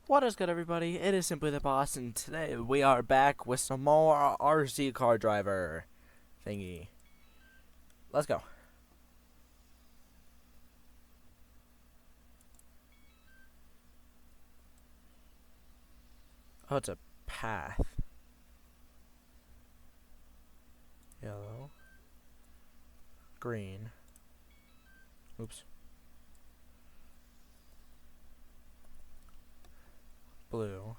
What is good, everybody? It is Simply the Boss, and today we are back with some more RC car driver thingy. Let's go. Oh, it's a path. Yellow. Green. Oops. Blue.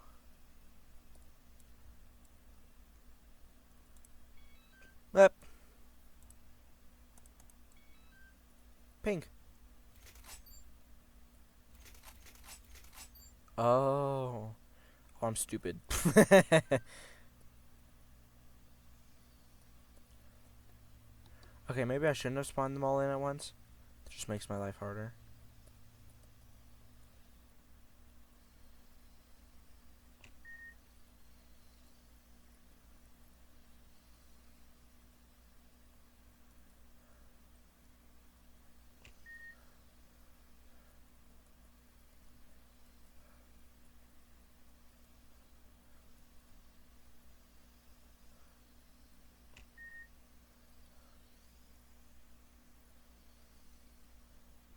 Yep. Pink. Oh. Oh, I'm stupid. Okay, maybe I shouldn't have spawned them all in at once. It just makes my life harder.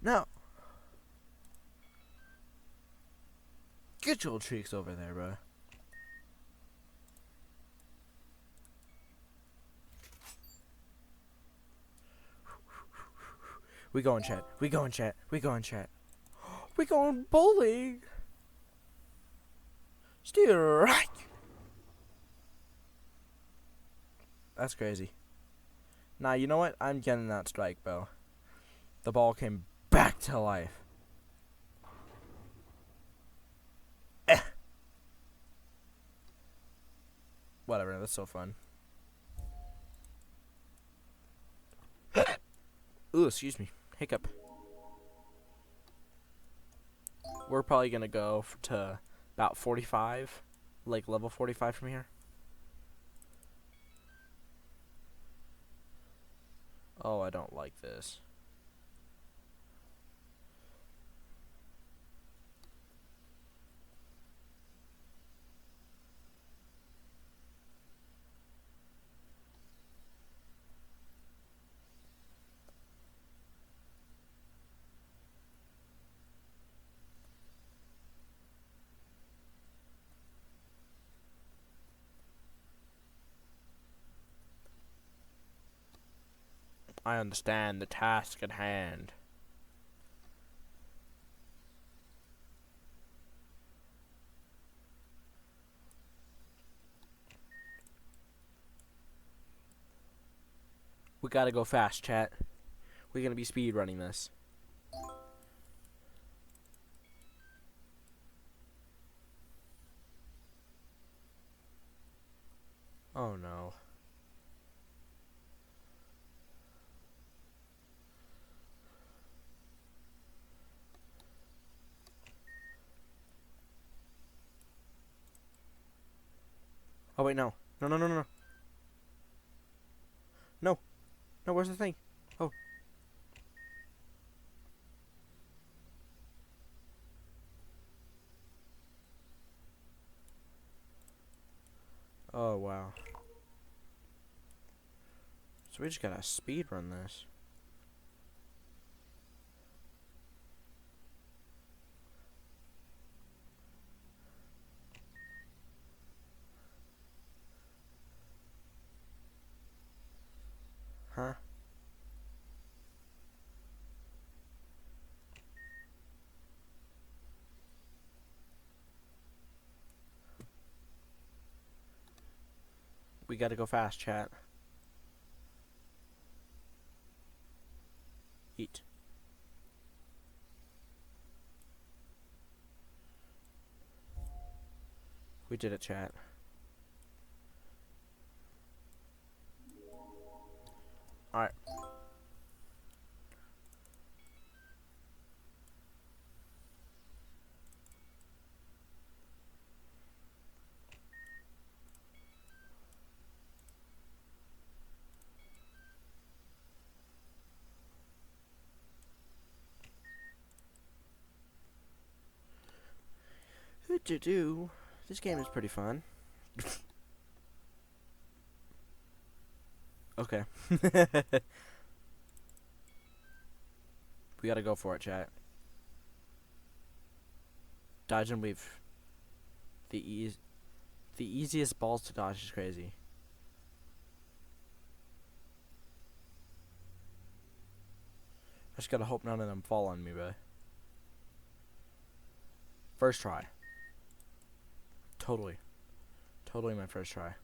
No. Get your cheeks over there, bro. We going chat. We going chat. We going chat. We going bowling. Steer right. That's crazy. Nah, you know what? I'm getting that strike, Bo. The ball came back to life. Eh. Whatever, that's so fun. Ooh, excuse me. Hiccup. We're probably gonna go to about 45. Like level 45 from here. Oh, I don't like this. I understand the task at hand. We gotta go fast, chat. We're gonna be speed running this. Oh no. Oh wait, no. No, no, no, no, no. No. No, where's the thing? Oh. Oh wow. So we just gotta speed run this. Huh? We gotta go fast, chat. Eat. We did it, chat. Alright. do. This game is pretty fun. Okay. We gotta go for it, chat. Dodge and weave. The easiest balls to dodge is crazy. I just gotta hope none of them fall on me, bro. First try. Totally. Totally my first try.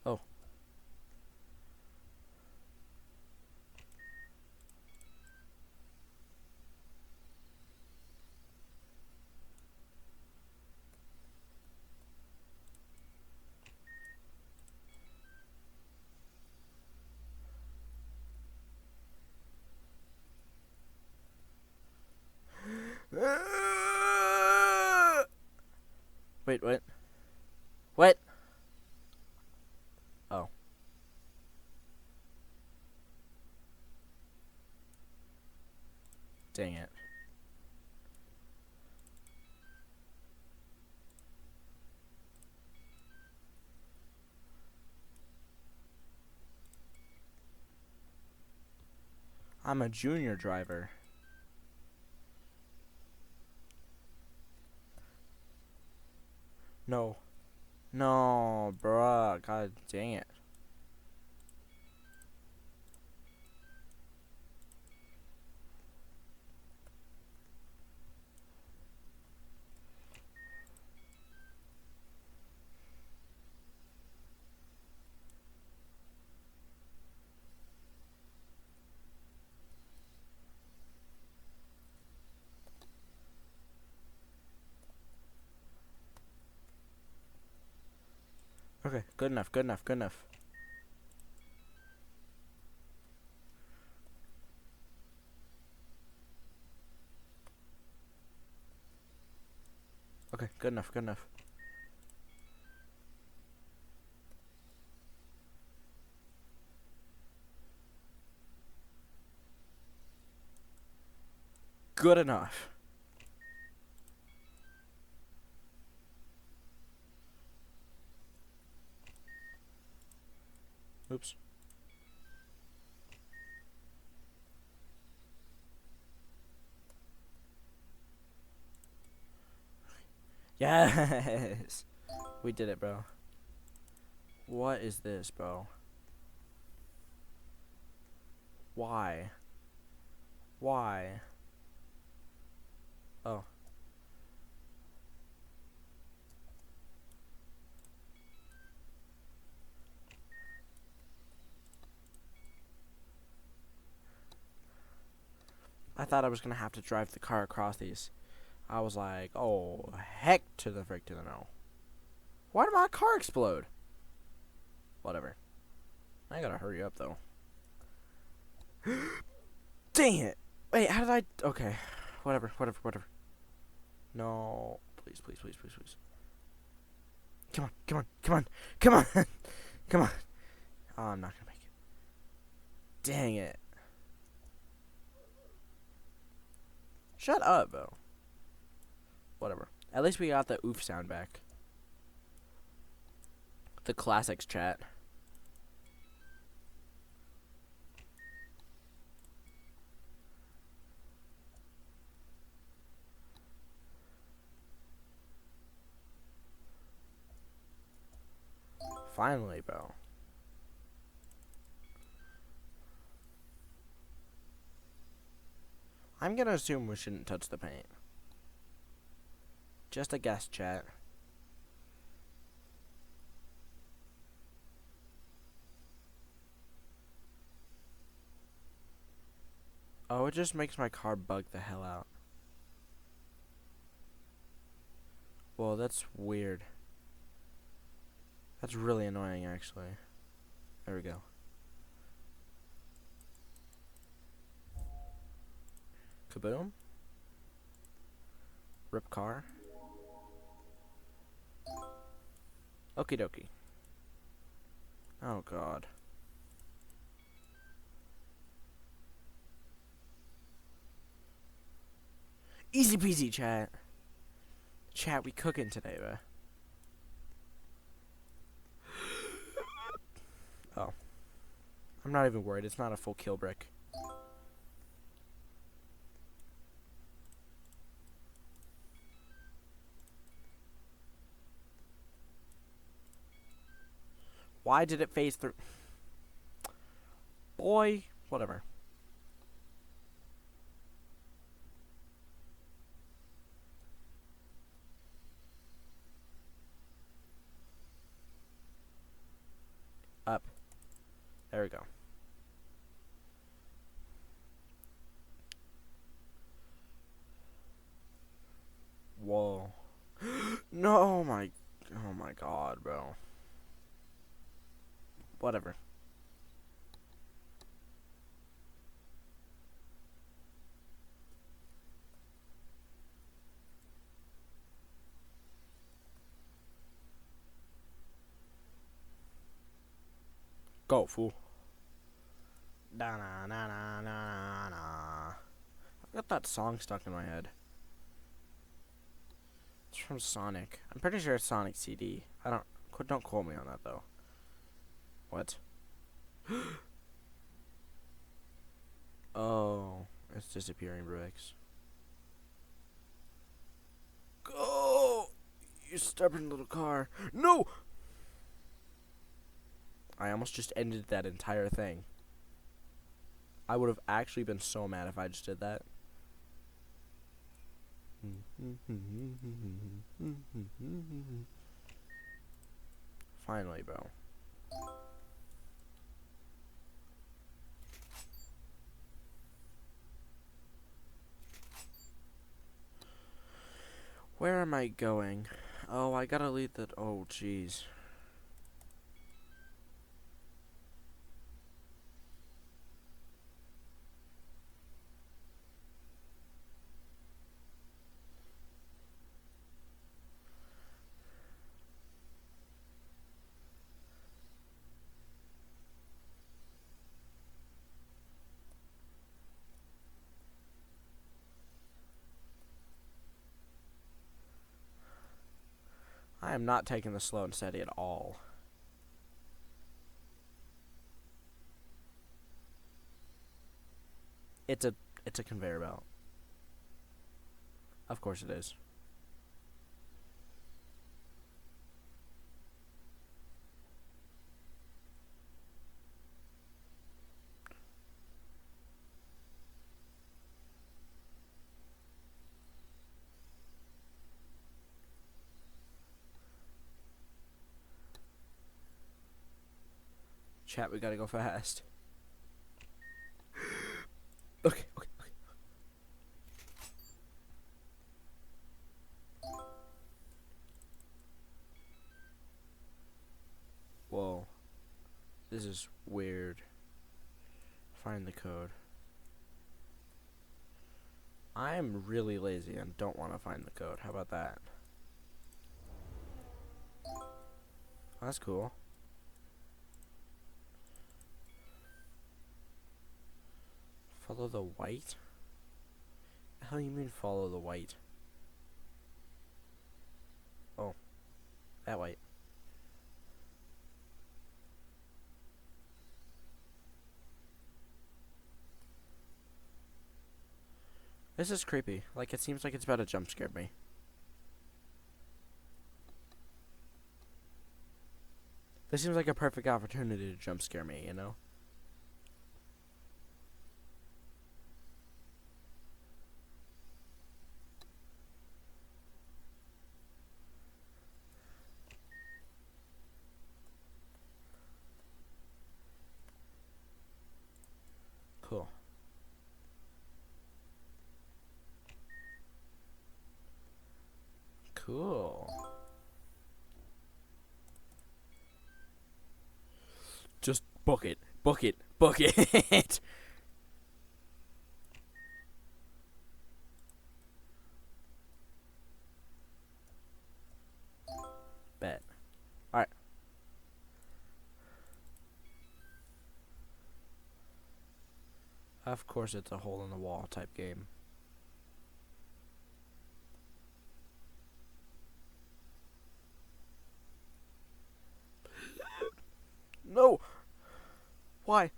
Oh. Wait, what? What? Oh. Dang it. I'm a junior driver. No. No, bruh. God dang it. Okay, good enough, good enough, good enough. Okay, good enough, good enough. Good enough. Oops. Yes! We did it, bro. What is this, bro? Why? Why? Oh. I thought I was gonna have to drive the car across these. I was like, oh, heck to the frick to the no. Why did my car explode? Whatever. I gotta hurry up, though. Dang it! Wait, how did I... Okay. Whatever, whatever, whatever. No. Please, please, please, please, please. Come on, come on, come on, come on! Come on. Oh, I'm not gonna make it. Dang it. Shut up, bro. Whatever. At least we got the oof sound back. The classics chat. Finally, bro. I'm gonna assume we shouldn't touch the paint. Just a guess, chat. Oh, it just makes my car bug the hell out. Well, that's weird. That's really annoying, actually. There we go. Kaboom. Rip car. Okie dokie. Oh, God. Easy peasy, chat. Chat, we cooking today, bruh. Oh. I'm not even worried. It's not a full kill brick. Why did it phase through? Boy, whatever. Up. There we go. Whoa. No, oh my God, bro. Whatever. Go, fool. Da na na na na na. I got that song stuck in my head. It's from Sonic. I'm pretty sure it's Sonic CD. Don't quote me on that though. What? Oh, it's disappearing bricks. Go! You stubborn little car. No! I almost just ended that entire thing. I would have actually been so mad if I just did that. Finally, bro. Where am I going? Oh, I gotta leave that. Oh, jeez. I am not taking the slow and steady at all. It's a conveyor belt. Of course it is. Chat, we gotta go fast. Okay. Whoa. This is weird. Find the code. I'm really lazy and don't want to find the code. How about that? That's cool. Follow the white? The hell you mean follow the white? Oh. That white. This is creepy. Like, it seems like it's about to jump scare me. This seems like a perfect opportunity to jump scare me, you know? Cool. Cool. Just book it. Book it. Book it. Bet. Alright. Of course, it's a hole in the wall type game. No! Why?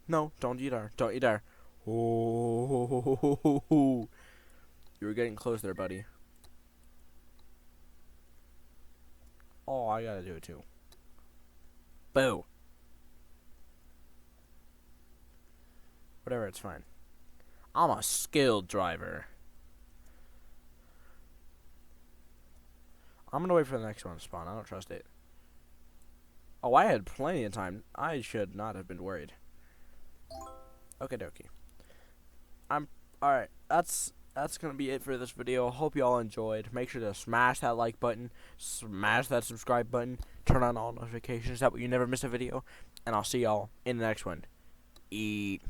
No, don't you dare. Don't you dare. Oh, you were getting close there, buddy. Oh, I gotta do it too. Boo. Whatever, it's fine. I'm a skilled driver. I'm gonna wait for the next one to spawn. I don't trust it. Oh, I had plenty of time. I should not have been worried. Okay, dokie. Alright, that's gonna be it for this video. Hope you all enjoyed. Make sure to smash that like button, smash that subscribe button, turn on all notifications, that way you never miss a video, and I'll see y'all in the next one. Eat.